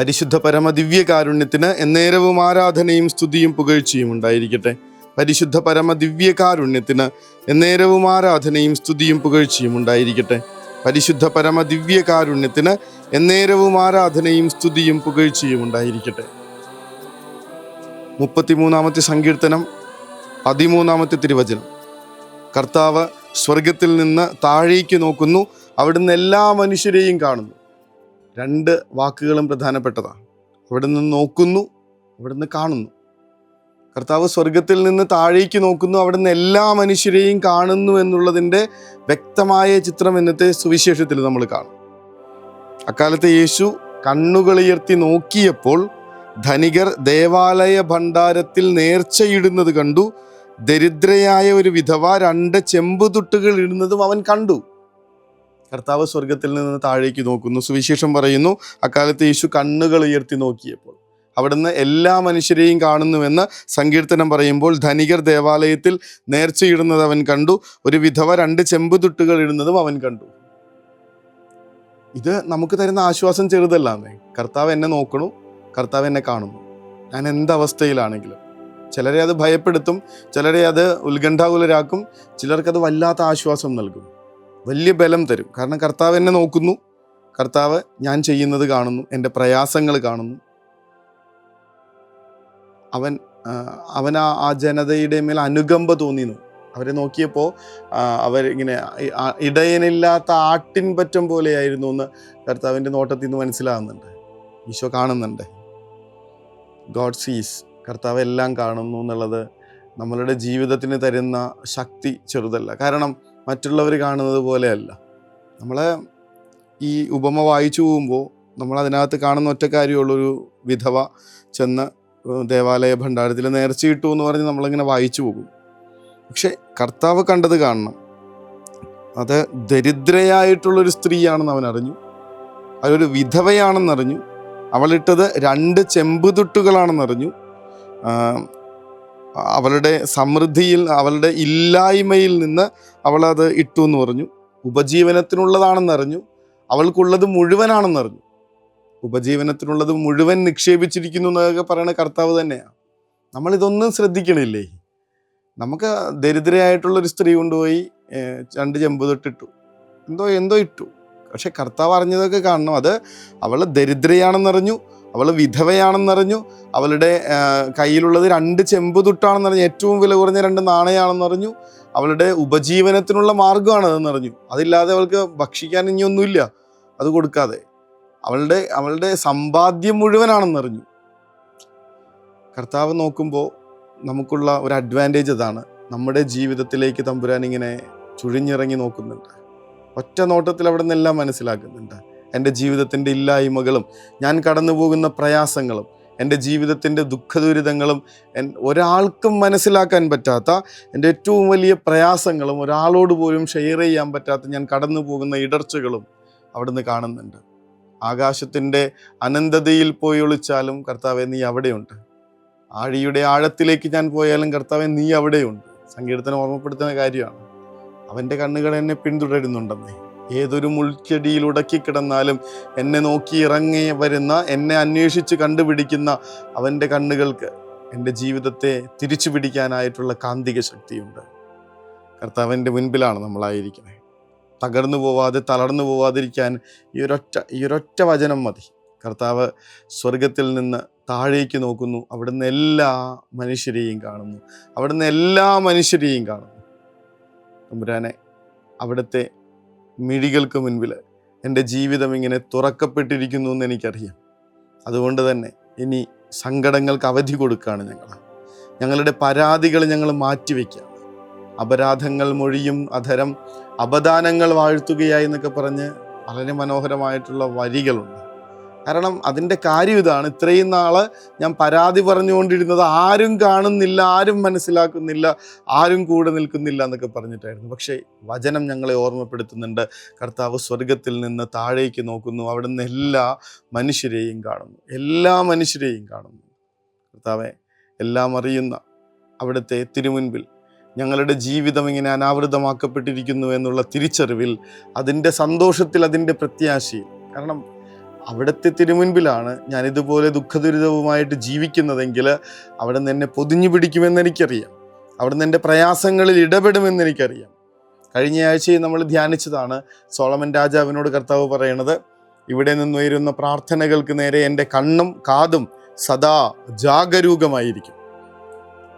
പരിശുദ്ധ പരമ ദിവ്യകാരുണ്യത്തിന് എന്നേരവും ആരാധനയും സ്തുതിയും പുകഴ്ചയും ഉണ്ടായിരിക്കട്ടെ. പരിശുദ്ധ പരമ ദിവ്യകാരുണ്യത്തിന് എന്നേരവും ആരാധനയും സ്തുതിയും പുകഴ്ചയും ഉണ്ടായിരിക്കട്ടെ. പരിശുദ്ധ പരമ ദിവ്യകാരുണ്യത്തിന് എന്നേരവും ആരാധനയും സ്തുതിയും പുകഴ്ചയും ഉണ്ടായിരിക്കട്ടെ. 33-ാമത്തെ സങ്കീർത്തനം 13-ാമത്തെ തിരുവചനം. കർത്താവ് സ്വർഗത്തിൽ നിന്ന് താഴേക്ക് നോക്കുന്നു, അവിടുന്ന് എല്ലാ മനുഷ്യരെയും കാണുന്നു. രണ്ട് വാക്കുകളും പ്രധാനപ്പെട്ടതാണ്. അവിടുന്ന് നോക്കുന്നു, അവിടുന്ന് കാണുന്നു. കർത്താവ് സ്വർഗത്തിൽ നിന്ന് താഴേക്ക് നോക്കുന്നു, അവിടുന്ന് എല്ലാ മനുഷ്യരെയും കാണുന്നു എന്നുള്ളതിൻ്റെ വ്യക്തമായ ചിത്രം ഇന്നത്തെ സുവിശേഷത്തിൽ നമ്മൾ കാണും. അക്കാലത്ത് യേശു കണ്ണുകളുയർത്തി നോക്കിയപ്പോൾ ധനികർ ദേവാലയ ഭണ്ഡാരത്തിൽ നേർച്ചയിടുന്നത് കണ്ടു. ദരിദ്രയായ ഒരു വിധവ 2 ചെമ്പുതുട്ടുകൾ ഇടുന്നതും അവൻ കണ്ടു. കർത്താവ് സ്വർഗത്തിൽ നിന്ന് താഴേക്ക് നോക്കുന്നു. സുവിശേഷം പറയുന്നു, അക്കാലത്ത് യേശു കണ്ണുകൾ ഉയർത്തി നോക്കിയപ്പോൾ അവിടുന്ന് എല്ലാ മനുഷ്യരെയും കാണുന്നുവെന്ന് സങ്കീർത്തനം പറയുമ്പോൾ ധനികർ ദേവാലയത്തിൽ നേർച്ചയിടുന്നത് അവൻ കണ്ടു. ഒരു വിധവ 2 ചെമ്പുതുട്ടുകൾ ഇടുന്നതും അവൻ കണ്ടു. ഇത് നമുക്ക് തരുന്ന ആശ്വാസം ചെറുതല്ലാന്നേ. കർത്താവ് എന്നെ നോക്കണു, കർത്താവ് എന്നെ കാണുന്നു, ഞാൻ എന്തവസ്ഥയിലാണെങ്കിലും. ചിലരെ അത് ഭയപ്പെടുത്തും, ചിലരെ അത് ഉത്കണ്ഠാകുലരാക്കും, ചിലർക്കത് വല്ലാത്ത ആശ്വാസം നൽകും, വലിയ ബലം തരും. കാരണം കർത്താവ് എന്നെ നോക്കുന്നു, കർത്താവ് ഞാൻ ചെയ്യുന്നത് കാണുന്നു, എൻ്റെ പ്രയാസങ്ങൾ കാണുന്നു. അവൻ ആ ജനതയുടെ മേൽ അനുകമ്പ തോന്നിയിരുന്നു. അവരെ നോക്കിയപ്പോൾ അവരിങ്ങനെ ഇടയനില്ലാത്ത ആട്ടിൻ പറ്റം പോലെയായിരുന്നു എന്ന് കർത്താവിൻ്റെ നോട്ടത്തിൽ നിന്ന് മനസ്സിലാകുന്നുണ്ട്. ഈശോ കാണുന്നുണ്ട്. ഗോഡ് സീസ്. കർത്താവ് എല്ലാം കാണുന്നു എന്നുള്ളത് നമ്മളുടെ ജീവിതത്തിന് തരുന്ന ശക്തി ചെറുതല്ല. കാരണം മറ്റുള്ളവർ കാണുന്നത് പോലെയല്ല. നമ്മളെ ഈ ഉപമ വായിച്ചു പോകുമ്പോൾ നമ്മൾ അതിനകത്ത് കാണുന്ന ഒറ്റ കാര്യമുള്ളൊരു വിധവ ചെന്ന് ദേവാലയ ഭണ്ഡാരത്തിൽ നേർച്ചയിട്ടു എന്ന് പറഞ്ഞ് നമ്മളിങ്ങനെ വായിച്ചു പോകും. പക്ഷെ കർത്താവ് കണ്ടത് കാണണം. അത് ദരിദ്രയായിട്ടുള്ളൊരു സ്ത്രീയാണെന്ന് അവൻ അറിഞ്ഞു, അതൊരു വിധവയാണെന്നറിഞ്ഞു, അവളിട്ടത് 2 ചെമ്പുതുട്ടുകളാണെന്നറിഞ്ഞു. അവളുടെ സമൃദ്ധിയിൽ, അവളുടെ ഇല്ലായ്മയിൽ നിന്ന് അവളത് ഇട്ടു എന്ന് പറഞ്ഞു. ഉപജീവനത്തിനുള്ളതാണെന്നറിഞ്ഞു, അവൾക്കുള്ളത് മുഴുവനാണെന്നറിഞ്ഞു. ഉപജീവനത്തിനുള്ളത് മുഴുവൻ നിക്ഷേപിച്ചിരിക്കുന്നു എന്നൊക്കെ പറയുന്ന കർത്താവ് തന്നെയാണ്. നമ്മളിതൊന്നും ശ്രദ്ധിക്കണില്ലേ? നമുക്ക് ദരിദ്രയായിട്ടുള്ളൊരു സ്ത്രീ കൊണ്ടുപോയി 2 ചെമ്പുതൊട്ടിട്ടു, എന്തോ ഇട്ടു. പക്ഷെ കർത്താവ് അറിഞ്ഞതൊക്കെ കാണണം. അത് അവൾ ദരിദ്രയാണെന്നറിഞ്ഞു, അവൾ വിധവയാണെന്നറിഞ്ഞു, അവളുടെ കയ്യിലുള്ളത് 2 ചെമ്പുതുട്ടാണെന്നറിഞ്ഞു, ഏറ്റവും വില കുറഞ്ഞ 2 നാണയമാണെന്നറിഞ്ഞു, അവളുടെ ഉപജീവനത്തിനുള്ള മാർഗമാണതെന്നറിഞ്ഞു. അതില്ലാതെ അവൾക്ക് ഭക്ഷിക്കാൻ ഇനിയൊന്നുമില്ല അത് കൊടുക്കാതെ. അവളുടെ സമ്പാദ്യം മുഴുവനാണെന്നറിഞ്ഞു. കർത്താവ് നോക്കുമ്പോൾ നമുക്കുള്ള ഒരു അഡ്വാൻറ്റേജ് അതാണ്. നമ്മുടെ ജീവിതത്തിലേക്ക് തമ്പുരാൻ ഇങ്ങനെ ചുഴിഞ്ഞിറങ്ങി നോക്കുന്നുണ്ട്. ഒറ്റ നോട്ടത്തിൽ അവിടെ നിന്നെല്ലാം മനസ്സിലാക്കുന്നുണ്ട്. എൻ്റെ ജീവിതത്തിൻ്റെ ഇല്ലായ്മകളും ഞാൻ കടന്നു പോകുന്ന പ്രയാസങ്ങളും എൻ്റെ ജീവിതത്തിൻ്റെ ദുഃഖദുരിതങ്ങളും ഒരാൾക്കും മനസ്സിലാക്കാൻ പറ്റാത്ത എൻ്റെ ഏറ്റവും വലിയ പ്രയാസങ്ങളും ഒരാളോട് പോലും ഷെയർ ചെയ്യാൻ പറ്റാത്ത ഞാൻ കടന്നു പോകുന്ന ഇടർച്ചകളും അവിടുന്ന് കാണുന്നുണ്ട്. ആകാശത്തിൻ്റെ അനന്തതയിൽ പോയി ഒളിച്ചാലും കർത്താവെ നീ അവിടെയുണ്ട്. ആഴിയുടെ ആഴത്തിലേക്ക് ഞാൻ പോയാലും കർത്താവെ നീ അവിടെയുണ്ട്. സങ്കീർത്തനം ഓർമ്മപ്പെടുത്തുന്ന കാര്യമാണ്. അവൻ്റെ കണ്ണുകൾ എന്നെ പിന്തുടരുന്നുണ്ടെന്നേ. ഏതൊരു മുൾച്ചെടിയിൽ ഉടക്കിക്കിടന്നാലും എന്നെ നോക്കി ഇറങ്ങി വരുന്ന, എന്നെ അന്വേഷിച്ച് കണ്ടുപിടിക്കുന്ന അവൻ്റെ കണ്ണുകൾക്ക് എൻ്റെ ജീവിതത്തെ തിരിച്ചു പിടിക്കാനായിട്ടുള്ള കാന്തിക ശക്തിയുണ്ട്. കർത്താവിൻ്റെ മുൻപിലാണ് നമ്മളായിരിക്കുന്നത്. തകർന്നു പോവാതെ, തളർന്നു പോവാതിരിക്കാൻ ഈ ഒരൊറ്റ വചനം മതി. കർത്താവ് സ്വർഗത്തിൽ നിന്ന് താഴേക്ക് നോക്കുന്നു, അവിടുന്ന് എല്ലാ മനുഷ്യരെയും കാണുന്നു, അവിടുന്ന് എല്ലാ മനുഷ്യരെയും കാണുന്നു. തമ്പുരാനെ, അവിടുത്തെ മിഴികൾക്ക് മുൻപിൽ എൻ്റെ ജീവിതം ഇങ്ങനെ തുറക്കപ്പെട്ടിരിക്കുന്നു എന്ന് എനിക്കറിയാം. അതുകൊണ്ട് തന്നെ ഇനി സങ്കടങ്ങൾക്ക് അവധി കൊടുക്കുകയാണ് ഞങ്ങളുടെ പരാതികൾ ഞങ്ങൾ മാറ്റിവെക്കുകയാണ്. അപരാധങ്ങൾ മൊഴിയും അധരം അപദാനങ്ങൾ വാഴ്ത്തുകയായി എന്നൊക്കെ പറഞ്ഞ് വളരെ മനോഹരമായിട്ടുള്ള വരികളുണ്ട്. കാരണം അതിൻ്റെ കാര്യം ഇതാണ്. ഇത്രയും നാള് ഞാൻ പരാതി പറഞ്ഞുകൊണ്ടിരുന്നത് ആരും കാണുന്നില്ല, ആരും മനസ്സിലാക്കുന്നില്ല, ആരും കൂടെ നിൽക്കുന്നില്ല എന്നൊക്കെ പറഞ്ഞിട്ടായിരുന്നു. പക്ഷേ വചനം ഞങ്ങളെ ഓർമ്മപ്പെടുത്തുന്നുണ്ട്. കർത്താവ് സ്വർഗത്തിൽ നിന്ന് താഴേക്ക് നോക്കുന്നു, അവിടുന്ന് എല്ലാ മനുഷ്യരെയും കാണുന്നു, എല്ലാ മനുഷ്യരെയും കാണുന്നു. കർത്താവെ, എല്ലാം അറിയുന്ന അവിടുത്തെ തിരുമുൻപിൽ ഞങ്ങളുടെ ജീവിതം ഇങ്ങനെ അനാവൃതമാക്കപ്പെട്ടിരിക്കുന്നു എന്നുള്ള തിരിച്ചറിവിൽ, അതിൻ്റെ സന്തോഷത്തിൽ, അതിൻ്റെ പ്രത്യാശയിൽ. കാരണം അവിടുത്തെ തിരുമുൻപിലാണ് ഞാൻ ഇതുപോലെ ദുഃഖദുരിതവുമായിട്ട് ജീവിക്കുന്നതെങ്കിൽ അവിടെ നിന്ന് എന്നെ പൊതിഞ്ഞു പിടിക്കുമെന്ന് എനിക്കറിയാം. അവിടെ നിന്ന് എൻ്റെ പ്രയാസങ്ങളിൽ ഇടപെടുമെന്ന് എനിക്കറിയാം. കഴിഞ്ഞ ആഴ്ചയിൽ നമ്മൾ ധ്യാനിച്ചതാണ് സോളമൻ രാജാവിനോട് കർത്താവ് പറയണത്, ഇവിടെ നിന്നുയരുന്ന പ്രാർത്ഥനകൾക്ക് നേരെ എൻ്റെ കണ്ണും കാതും സദാ ജാഗരൂകമായിരിക്കും.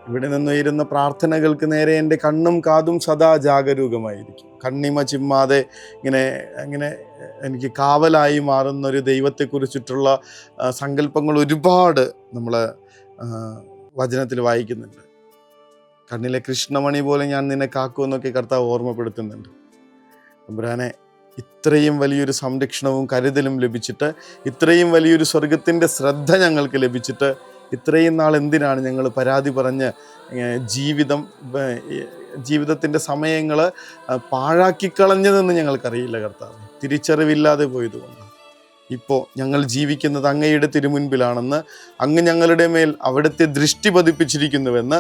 ഇവിടെ നിന്നുയരുന്ന പ്രാർത്ഥനകൾക്ക് നേരെ എൻ്റെ കണ്ണും കാതും സദാ ജാഗരൂകമായിരിക്കും. കണ്ണിമ ചിമ്മാതെ ഇങ്ങനെ എനിക്ക് കാവലായി മാറുന്നൊരു ദൈവത്തെക്കുറിച്ചിട്ടുള്ള സങ്കല്പങ്ങൾ ഒരുപാട് നമ്മൾ വചനത്തിൽ വായിക്കുന്നുണ്ട്. കണ്ണിലെ കൃഷ്ണമണി പോലെ ഞാൻ നിന്നെ കാക്കുമെന്നൊക്കെ കർത്താവ് ഓർമ്മപ്പെടുത്തുന്നുണ്ട്. തമ്പുരാനെ, ഇത്രയും വലിയൊരു സംരക്ഷണവും കരുതലും ലഭിച്ചിട്ട്, ഇത്രയും വലിയൊരു സ്വർഗത്തിൻ്റെ ശ്രദ്ധ ഞങ്ങൾക്ക് ലഭിച്ചിട്ട്, ഇത്രയും നാൾ എന്തിനാണ് ഞങ്ങൾ പരാതി പറഞ്ഞ് ജീവിതത്തിൻ്റെ സമയങ്ങൾ പാഴാക്കിക്കളഞ്ഞതെന്ന് ഞങ്ങൾക്കറിയില്ല കർത്താവ്. തിരിച്ചറിവില്ലാതെ പോയതുകൊണ്ട് ഇപ്പോൾ ഞങ്ങൾ ജീവിക്കുന്നത് അങ്ങയുടെ തിരുമുൻപിലാണെന്ന്, അങ്ങ് ഞങ്ങളുടെ മേൽ അവിടുത്തെ ദൃഷ്ടി പതിപ്പിച്ചിരിക്കുന്നുവെന്ന്,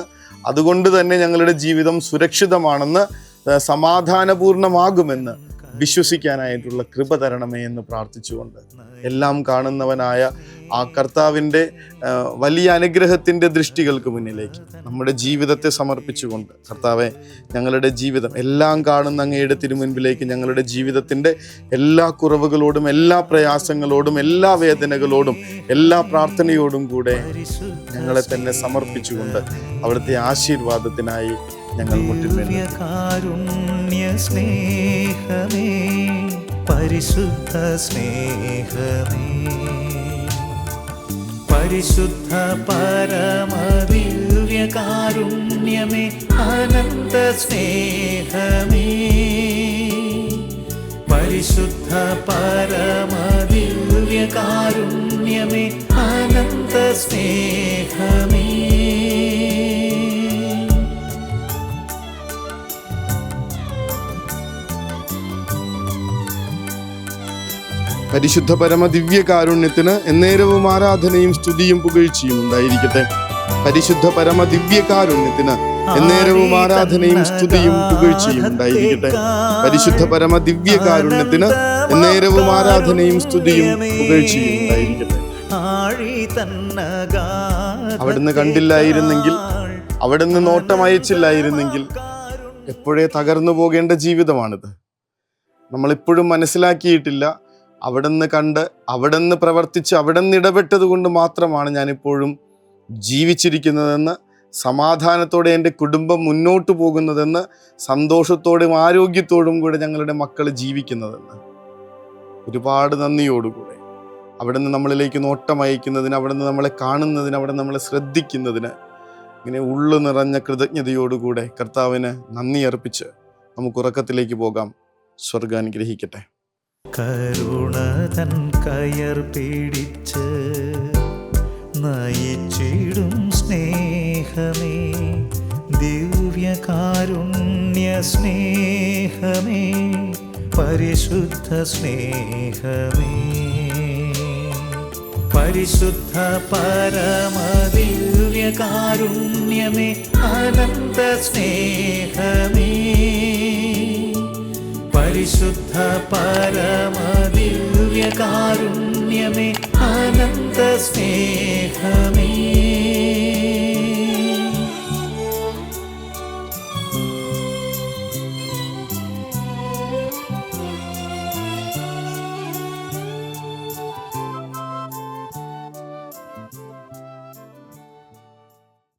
അതുകൊണ്ട് തന്നെ ഞങ്ങളുടെ ജീവിതം സുരക്ഷിതമാണെന്ന്, സമാധാനപൂർണമാകുമെന്ന് വിശ്വസിക്കാനായിട്ടുള്ള കൃപ തരണമേ എന്ന് പ്രാർത്ഥിച്ചുകൊണ്ട് എല്ലാം കാണുന്നവനായ ആ കർത്താവിൻ്റെ വലിയ അനുഗ്രഹത്തിൻ്റെ ദൃഷ്ടികൾക്ക് മുന്നിലേക്ക് നമ്മുടെ ജീവിതത്തെ സമർപ്പിച്ചുകൊണ്ട്, കർത്താവെ, ഞങ്ങളുടെ ജീവിതം എല്ലാം കാണുന്ന അങ്ങയുടെ തിരുമുൻപിലേക്ക് ഞങ്ങളുടെ ജീവിതത്തിൻ്റെ എല്ലാ കുറവുകളോടും എല്ലാ പ്രയാസങ്ങളോടും എല്ലാ വേദനകളോടും എല്ലാ പ്രാർത്ഥനയോടും കൂടെ ഞങ്ങളെ തന്നെ സമർപ്പിച്ചുകൊണ്ട് അവിടുത്തെ ആശീർവാദത്തിനായി ഞങ്ങൾ കാരുണ്യ സ്നേഹമേ, പരിശുദ്ധ സ്നേഹമേ, പരിശുദ്ധ പരമദിവ്യ കാരുണ്യമേ, അനന്ത സ്നേഹമേ, പരിശുദ്ധ പരമദിവ്യ കാരുണ്യമേ, അനന്ത സ്നേഹമേ. പരിശുദ്ധ പരമ ദിവ്യ കാരുണ്യത്തിന് എന്നേരവും ആരാധനയും സ്തുതിയും പുകഴ്ചയും ഉണ്ടായിരിക്കട്ടെ. പരിശുദ്ധ പരമ ദിവ്യ കാരുണ്യത്തിന് എന്നേരവും ആരാധനയും സ്തുതിയും പുകഴ്ചയും ഉണ്ടായിരിക്കട്ടെ. പരിശുദ്ധ പരമ ദിവ്യ കാരുണ്യത്തിന് എന്നേരവും ആരാധനയും സ്തുതിയും പുകഴ്ചയും ഉണ്ടായിരിക്കട്ടെ. അവിടുന്ന് കണ്ടില്ലായിരുന്നെങ്കിൽ, അവിടുന്ന് നോട്ടമയച്ചില്ലായിരുന്നെങ്കിൽ എപ്പോഴേ തകർന്നു പോകേണ്ട ജീവിതമാണിത്. നമ്മളിപ്പോഴും മനസ്സിലാക്കിയിട്ടില്ല. അവിടുന്ന് കണ്ട്, അവിടുന്ന് പ്രവർത്തിച്ച്, അവിടുന്ന് ഇടപെട്ടത് കൊണ്ട് മാത്രമാണ് ഞാനിപ്പോഴും ജീവിച്ചിരിക്കുന്നതെന്ന്, സമാധാനത്തോടെ എൻ്റെ കുടുംബം മുന്നോട്ട് പോകുന്നതെന്ന്, സന്തോഷത്തോടും ആരോഗ്യത്തോടും കൂടെ ഞങ്ങളുടെ മക്കൾ ജീവിക്കുന്നതെന്ന് ഒരുപാട് നന്ദിയോടുകൂടെ അവിടുന്ന് നമ്മളിലേക്ക് നോട്ടമയക്കുന്നതിന്, അവിടുന്ന് നമ്മളെ കാണുന്നതിന്, അവിടെ നമ്മളെ ശ്രദ്ധിക്കുന്നതിന് ഇങ്ങനെ ഉള്ളു നിറഞ്ഞ കൃതജ്ഞതയോടുകൂടെ കർത്താവിന് നന്ദി അർപ്പിച്ച് നമുക്ക് ഉറക്കത്തിലേക്ക് പോകാം. സ്വർഗ്ഗം അനുഗ്രഹിക്കട്ടെ. കരുണതൻ കയർ പിടിച്ച് നയിച്ചിടും സ്നേഹമേ, ദിവ്യകാരുണ്യ സ്നേഹമേ, പരിശുദ്ധ സ്നേഹമേ, പരിശുദ്ധ പരമദിവ്യ കാരുണ്യമേ, അനന്ത സ്നേഹമേ, പരിശുദ്ധ പരമദിവ്യ കാരുണ്യമേ, അനന്ത സ്നേഹമേ.